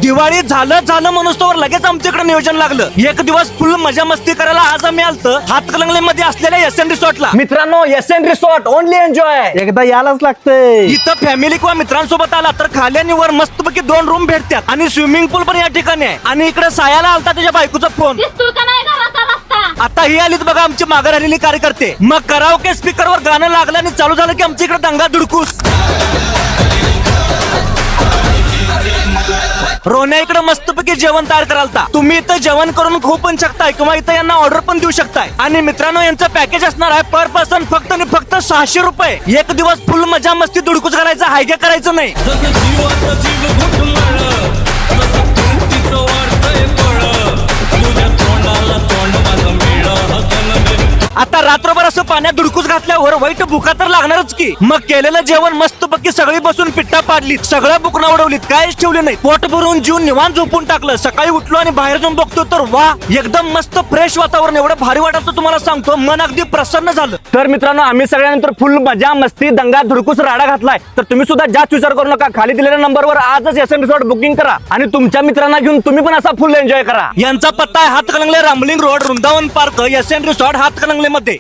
दिवाळी झालं म्हणून तर लगेच आमच्याकडे नियोजन लागलं. एक दिवस फुल मजा मस्ती करायला आज आम्ही आलतो हातकणंगले मध्ये असलेल्या एसएन रिसॉर्टला. मित्रांनो, एसएन रिसॉर्ट ओनली एन्जॉय. एकदा यायलाच लागतंय. इथं फॅमिली किंवा मित्रांसोबत आला तर खाली आणि वर मस्तपैकी 2 रूम भेटतात आणि स्विमिंग पूल पण या ठिकाणी आहे. आणि इकडे सायाला आलता त्याच्या बायकोचा फोन. आता ही आलीत बघा आमची माघार आलेली कार्यकर्ते. मग कराओके स्पीकरवर गाणं लागलं आणि चालू झालं की आमच्या इकडे दंगा धुडकूस. रोन्या इकडे मस्तपैकी जेवण तयार करालता. तुम्ही इथं जेवण करून खाऊ पण शकताय किंवा इथं यांना ऑर्डर पण देऊ शकताय. आणि मित्रांनो, यांचं पॅकेज असणार आहे पर पर्सन फक्त आणि फक्त 600 रुपये. एक दिवस फुल मजा मस्ती धुडकूस करायचं, हायगे करायचं नाही. आता रात्रभर असं पाण्यात धुडकूस घातल्यावर वाईट भुका तर लागणारच की. मग केलेलं जेवण मस्तपैकी सगळी बसून पिट्टा पाडलीत, सगळं बुकणं उडवलीत, काहीच ठेवले नाही. पोट भरून जीवन निवांत झोपून टाकलं. सकाळी उठलो आणि बाहेर जाऊन बघतो तर वा, एकदम मस्त फ्रेश वातावरण, एवढं भारी वाटत तुम्हाला सांगतो, मन अगदी प्रसन्न झालं. तर मित्रांनो, आम्ही सगळ्यांनंतर फुल मजा मस्ती दंगा धुडकूस राडा घातलाय. तर तुम्ही सुद्धा जास्त विचार करू नका, खाली दिलेल्या नंबरवर आजच एसएन रिसॉर्ट बुकिंग करा आणि तुमच्या मित्रांना घेऊन तुम्ही पण असा फुल एन्जॉय करा. यांचा पत्ता आहे Hatkanangle Ramling road, Vrindavan park, SN resort Hatkanangle मध्ये.